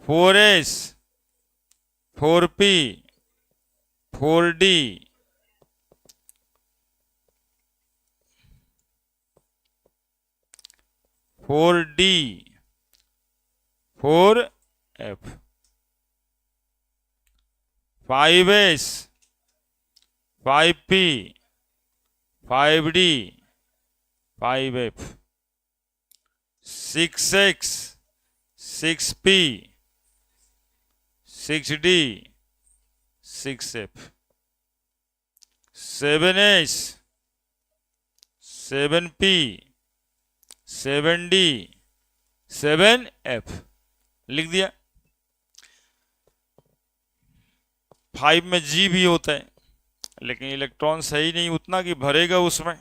4s, 4p, 4d, 4d, 4f, 5s, 5p, 5d, 5f, 6x, 6p, 6d, 6f, 7s, 7p, 7d, 7f। लिख दिया। 5 में G भी होता है, लेकिन इलेक्ट्रॉन सही नहीं उतना कि भरेगा उसमें।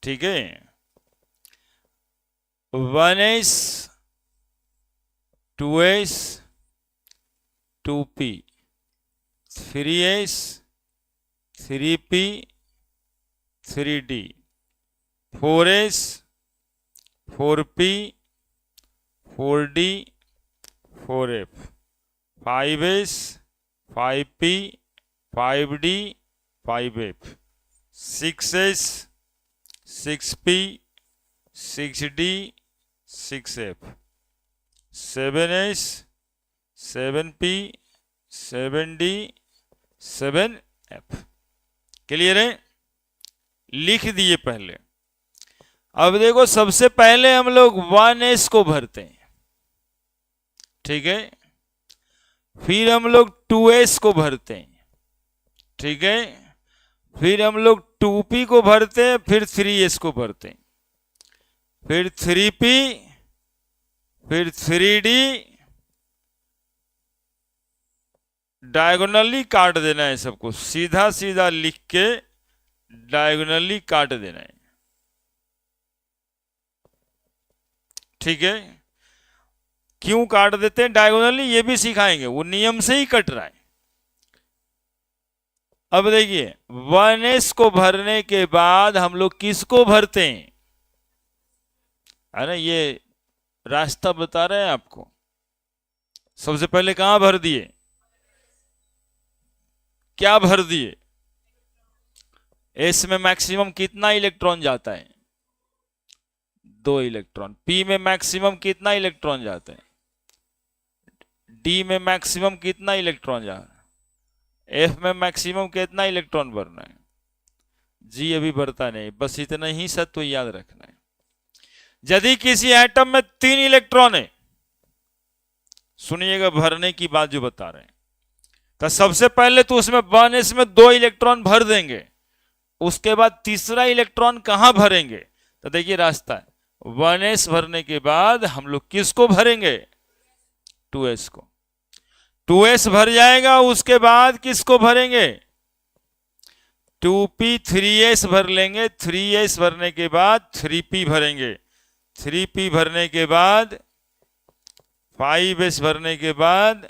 ठीक है, 1s, 2s, 2p, 3s, 3p, 3d, 4s, 4p, 4d, 4f, 5s, 5p, 5d, 5f, 6s, 6p, 6d, 6f, 7s, 7p, 7d, 7f। Clear है? लिख दिए पहले। अब देखो, सबसे पहले हम लोग 1s को भरते हैं, ठीक है। फिर हम लोग 2s को भरते हैं, ठीक है। फिर हम लोग 2p को भरते हैं, फिर 3s को भरते हैं, फिर 3p, फिर 3d। डायगोनली काट देना है सबको, सीधा सीधा लिख के डायगोनली काट देना है, ठीक है। क्यों काट देते हैं डायगोनली, ये भी सिखाएंगे, वो नियम से ही कट रहा है। अब देखिए, 1s को भरने के बाद हम लोग किसको भरते हैं? अरे ये रास्ता बता रहे हैं आपको। सबसे पहले कहां भर दिए? क्या भर दिए? एस में मैक्सिमम कितना इलेक्ट्रॉन जाता है? 2 इलेक्ट्रॉन। पी में मैक्सिमम कितना इलेक्ट्रॉन जाता है? डी में मैक्सिमम कितना इलेक्ट्रॉन जा रहा है? एफ में मैक्सिमम कितना इलेक्ट्रॉन भरना है? जी अभी भरता नहीं, बस इतना ही सत्व याद रखना है। यदि किसी एटम में 3 इलेक्ट्रॉन है, सुनिएगा भरने की बात जो बता रहे हैं, तो सबसे पहले तो उसमें 1s में 2 इलेक्ट्रॉन भर देंगे, उसके बाद तीसरा इलेक्ट्रॉन कहां भरेंगे? तो देखिए रास्ता है, 1s भरने के बाद हम लोग किसको भरेंगे? 2s को। 2s भर जाएगा, उसके बाद किसको भरेंगे? 2p, 3s भर लेंगे, 3s भरने के बाद 3p भरेंगे, 3p भरने के बाद 5s भरने के बाद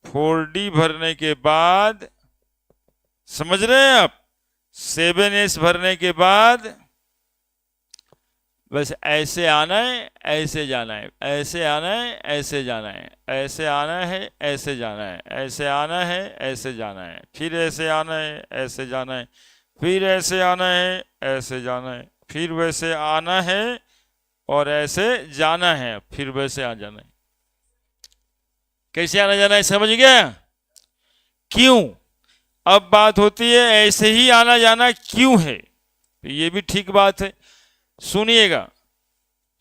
4d भरने के बाद, समझ रहे हैं आप, 7s भरने के बाद, बस ऐसे आना है, ऐसे जाना है, ऐसे आना है, ऐसे जाना है, ऐसे आना है, ऐसे जाना है, ऐसे आना है, ऐसे जाना है, फिर ऐसे आना है, ऐसे जाना है, फिर ऐसे आना है, ऐसे जाना है, फिर वैसे आना है और ऐसे जाना है, फिर वैसे आ जाना है। कैसे आना जाना है, समझ गया? क्यों? अब बात होती है ऐसे ही आना जाना क्यों है, ये भी ठीक बात है। सुनिएगा,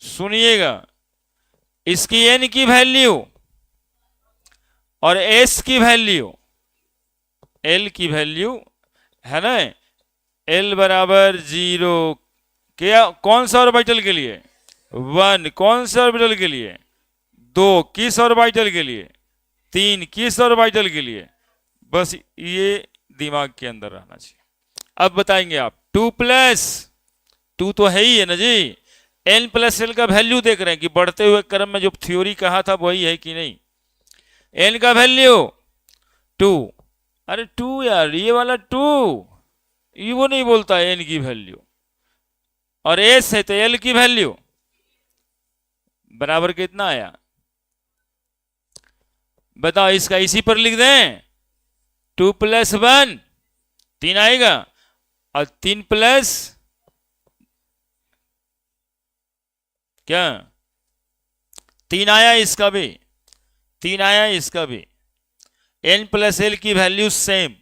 सुनिएगा, इसकी n की वैल्यू और s की वैल्यू, l की वैल्यू है ना, l बराबर 0, क्या कौन सा ऑर्बिटल के लिए? 1, कौन से ऑर्बिटल के लिए? 2, किस ऑर्बिटल के लिए? 3, किस ऑर्बिटल के लिए? बस ये दिमाग के अंदर रहना चाहिए। अब बताएंगे आप, 2 तो है ही है ना जी, n+l का वैल्यू देख रहे हैं कि बढ़ते हुए क्रम में जो थ्योरी कहा था वही है कि नहीं। n का वैल्यू 2, अरे 2 यार, ये वाला 2, ये वो नहीं बोलता है n की वैल्यू, और s है तो l की वैल्यू बराबर कितना आया? बताओ, इसका इसी पर लिख दें, 2+1 3 आएगा, और 3 प्लस क्या 3 आया, इसका भी 3 आया, इसका भी। n+l की वैल्यू सेम,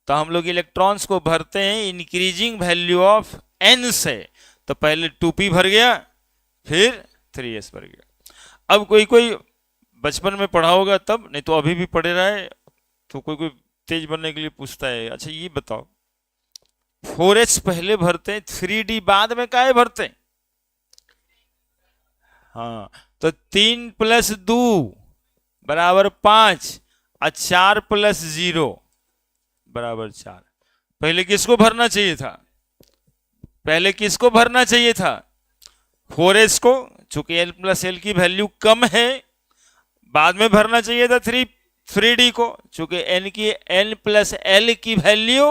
तो हम लोग इलेक्ट्रॉन्स को भरते हैं इंक्रीजिंग वैल्यू ऑफ n से। तो पहले 2p भर गया, फिर 3s भर गया। अब कोई कोई बचपन में पढ़ा होगा तब, नहीं तो अभी भी पढ़े रहा है, तो कोई कोई तेज बनने के लिए पूछता है, अच्छा ये बताओ 4h पहले भरते हैं, 3d बाद में काहे भरते हैं? हाँ, तो 3+2 बराबर 5, और 4+0 बराबर 4। पहले किसको भरना चाहिए था? पहले किसको भरना चाहिए था? 4s को, चूंकि n+l की वैल्यू कम है। बाद में भरना चाहिए था 3d को, चूंकि n+l की वैल्यू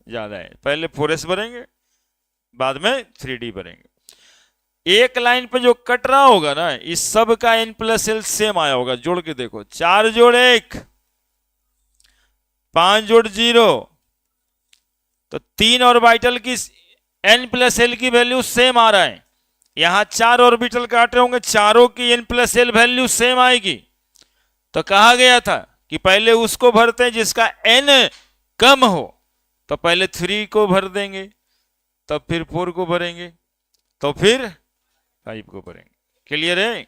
ज्यादा है। पहले 4s भरेंगे, बाद में 3d भरेंगे। एक लाइन पे जो कट रहा होगा ना, इस सब का n+l सेम आया होगा। जोड़ के देखो, 4 जोड़ 1, 5 जोड़ 0, तो 3 ऑर्बिटल की n+l की वैल्यू सेम आ रहा है। यहां 4 ऑर्बिटल काटे होंगे, चारों की n+l वैल्यू सेम आएगी। तो कहा गया था कि पहले उसको भरते हैं जिसका n कम हो, तो पहले 3 को भर देंगे, तब फिर 4 को भरेंगे, तो फिर 5 को भरेंगे। क्लियर है?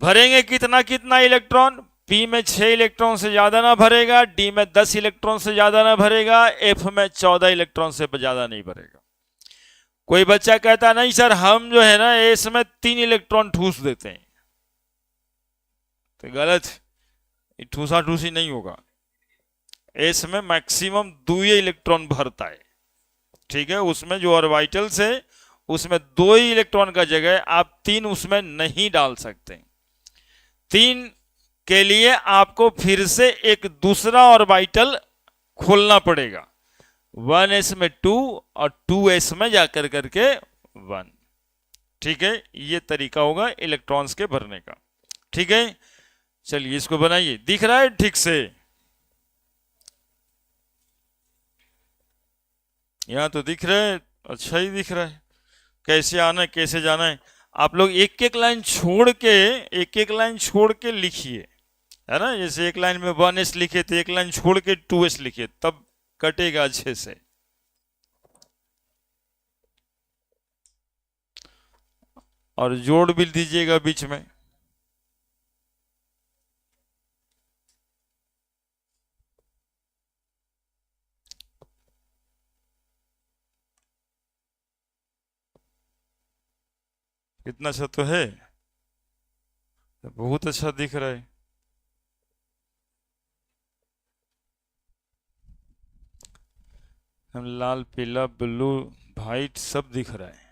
भरेंगे कितना कितना इलेक्ट्रॉन? p में 6 इलेक्ट्रॉन से ज्यादा ना भरेगा, d में 10 इलेक्ट्रॉन से ज्यादा ना भरेगा, f में 14 इलेक्ट्रॉन से ज्यादा नहीं भरेगा। कोई बच्चा कहता नहीं सर हम जो है ना s में 3 इलेक्ट्रॉन ठूस देते हैं, तो गलत, ठूसा ठूसी नहीं होगा। s में मैक्सिमम 2 इलेक्ट्रॉन भरता है, ठीक है। उसमें जो ऑर्बिटल्स है उसमें 2 ही इलेक्ट्रॉन का जगह, आप 3 उसमें नहीं डाल सकते। 3 के लिए आपको फिर से एक दूसरा ऑर्बिटल खोलना पड़ेगा, 1s में 2 और 2s में जाकर करके 1। ठीक है, ये तरीका होगा इलेक्ट्रॉन्स के भरने का। ठीक है, चलिए इसको बनाइए। दिख रहा है ठीक से? यहां तो दिख रहा है, अच्छा ही दिख रहा है। कैसे आना है कैसे जाना है, आप लोग एक एक लाइन छोड़ के, एक एक लाइन छोड़ के लिखिए, है ना। जैसे एक लाइन में 1s लिखे तो एक लाइन छोड़ के 2s लिखिए, तब कटेगा अच्छे से। और जोड़ भी दीजिएगा बीच में। कितना अच्छा तो है, बहुत अच्छा दिख रहा है। हम लाल पीला ब्लू वाइट सब दिख रहा है।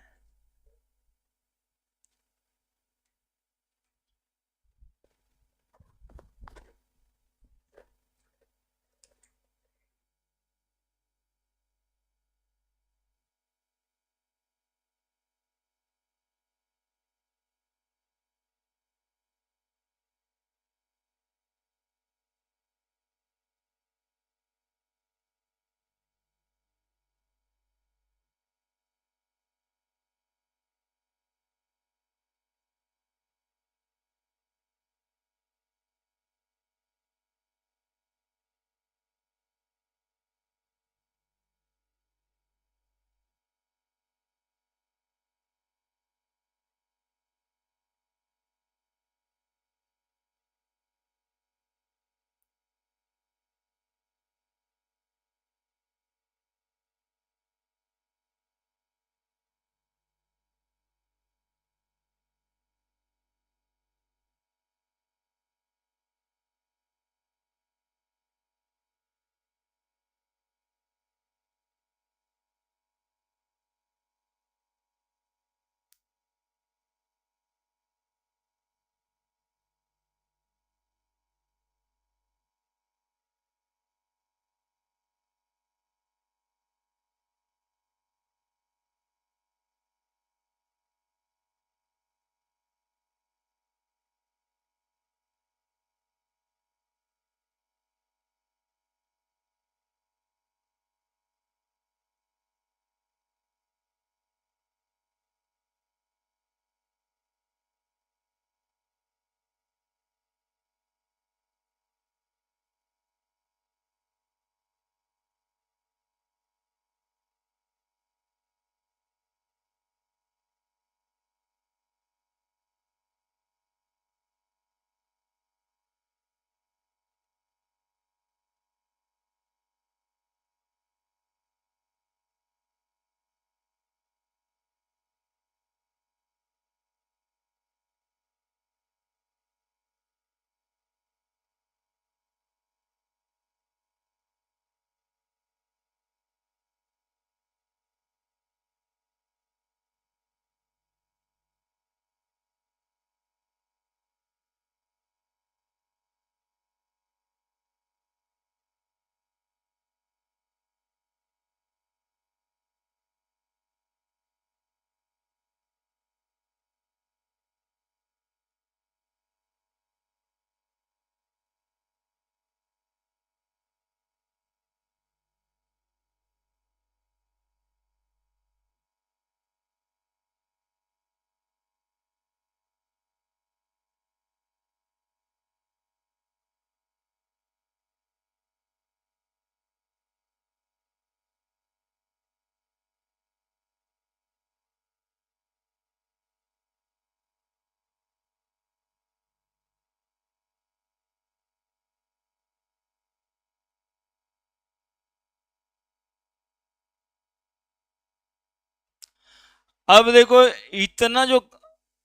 अब देखो, इतना जो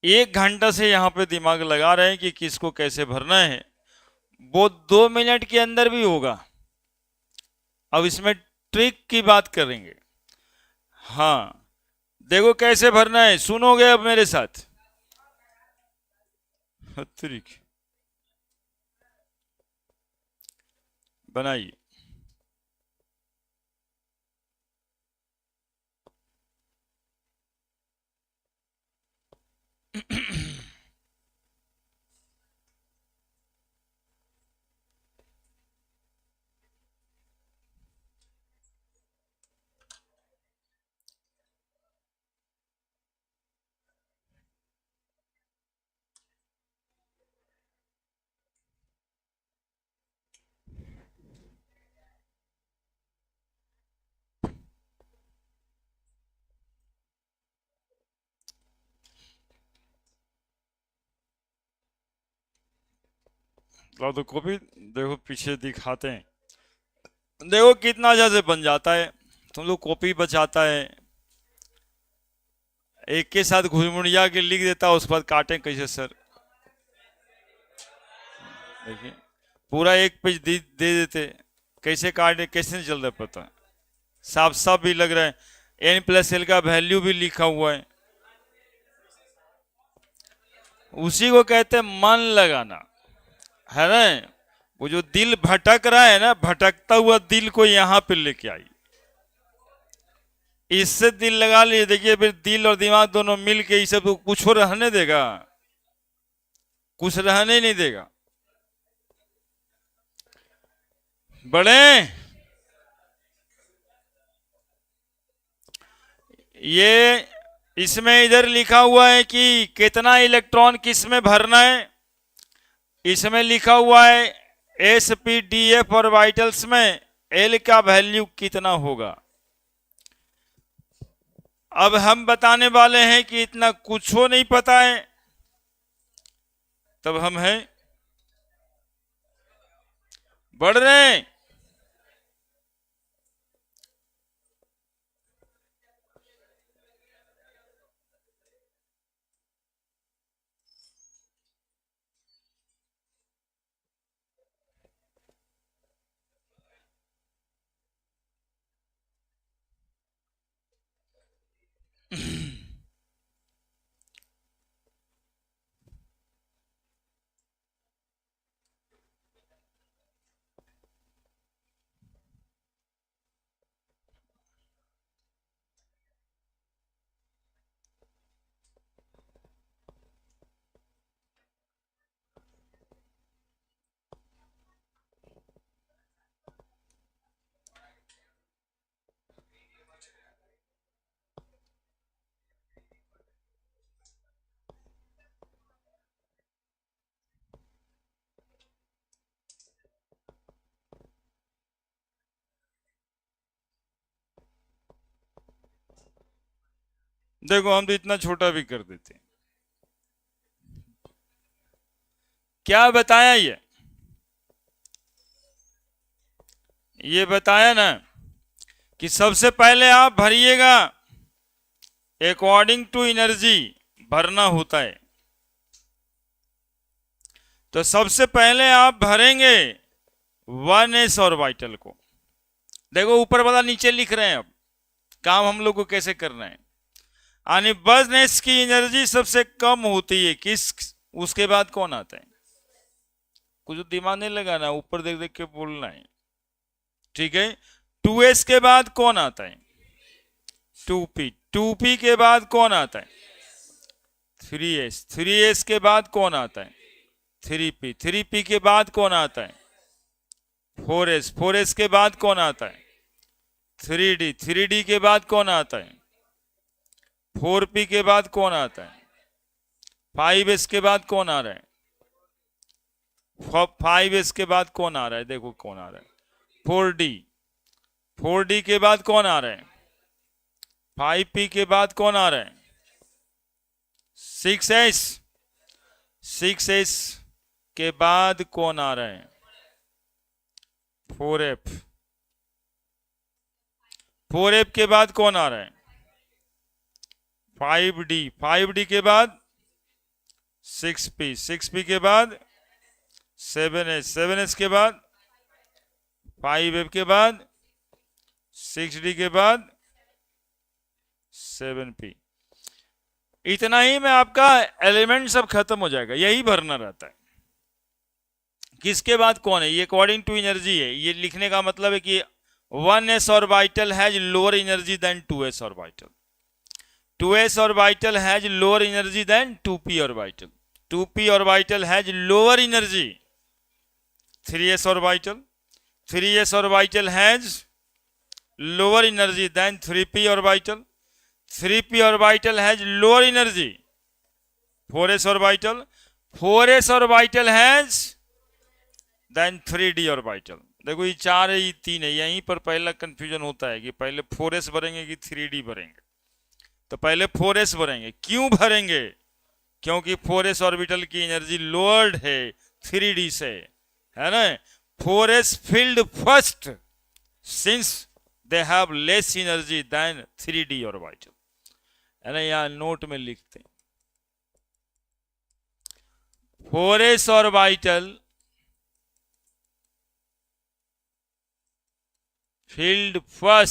1 घंटा से यहाँ पे दिमाग लगा रहे हैं कि किसको कैसे भरना है, वो 2 मिनट के अंदर भी होगा। अब इसमें ट्रिक की बात करेंगे। हाँ, देखो कैसे भरना है, सुनोगे अब मेरे साथ। ट्रिक बनाइए। लो तो कॉपी, देखो पीछे दिखाते हैं, देखो कितना अच्छा से बन जाता है। तुम लोग कॉपी बचाता है, एक के साथ घुड़मुड़िया के लिख देता, उस पर काटे कैसे सर। देखिए, पूरा एक पेज दे देते, कैसे काटे, कैसे नहीं चल रहा पता। साफ साफ भी लग रहा है, n+l का वैल्यू भी लिखा हुआ है। उसी को कहते हैं मन लगाना, है ना। वो जो दिल भटक रहा है ना, भटकता हुआ दिल को यहाँ पे लेके आई, इससे दिल लगा लिए। देखिए फिर दिल और दिमाग दोनों मिल के इसे तो कुछ रहने देगा, कुछ रहने ही नहीं देगा। बड़े, ये इसमें इधर लिखा हुआ है कि कितना इलेक्ट्रॉन किस में भरना है। इसमें लिखा हुआ है SPDF ऑर्बिटल्स में L का वैल्यू कितना होगा। अब हम बताने वाले हैं कि इतना कुछ हो नहीं पता है, तब हम हैं बढ़ रहे हैं। देखो हम तो इतना छोटा भी कर देते हैं। क्या बताया ये बताया ना कि सबसे पहले आप भरिएगा अकॉर्डिंग टू एनर्जी भरना होता है। तो सबसे पहले आप भरेंगे 1s ऑर्बिटल को। देखो ऊपर वाला नीचे लिख रहे हैं, अब काम हम लोग को कैसे करना है। यानी 1s की एनर्जी सबसे कम होती है किस, उसके बाद कौन आता है। कुछ दिमाग नहीं लगाना, ऊपर देख देख के बोलना है, ठीक है। 2s के बाद कौन आता है, 2p। 2p के बाद कौन आता है, 3s। 3s के बाद कौन आता है, 3p। 3p के बाद कौन आता है, 4s। 4s के बाद कौन आता है, 3d। 3d के बाद कौन आता है, 4p के बाद कौन आता है, 5s के बाद कौन आ रहा है, 5s के बाद कौन आ रहा है, देखो कौन आ रहा है, 4d। 4d के बाद कौन आ रहा है, 5p के बाद कौन आ रहा है, 6s। 6s के बाद कौन आ रहा है, 4f। 4f के बाद कौन आ रहा है, 5d के बाद 6p के बाद 7s के बाद 5f के बाद 6d के बाद 7p। इतना ही में आपका एलिमेंट सब खत्म हो जाएगा, यही भरना रहता है। किसके बाद कौन है, ये अकॉर्डिंग टू एनर्जी है। ये लिखने का मतलब है कि 1s orbital has lower energy than 2s orbital, 2s orbital has lower energy than 2p orbital, 2p orbital has lower energy 3s orbital, 3s orbital has lower energy than 3p orbital, 3p orbital has lower energy 4s orbital, 4s orbital has than 3d orbital. देखो ये 4 है, ये 3 है, यहीं पर पहला confusion होता है कि पहले 4s भरेंगे कि 3d भरेंगे। तो पहले 4s भरेंगे। क्यों भरेंगे? क्योंकि 4s ऑर्बिटल की एनर्जी लोअर्ड है 3d से, है ना। 4s filled first since they have less energy than 3d orbital, है ना। यहां नोट में लिखते हैं 4s ऑर्बिटल फील्ड फर्स्ट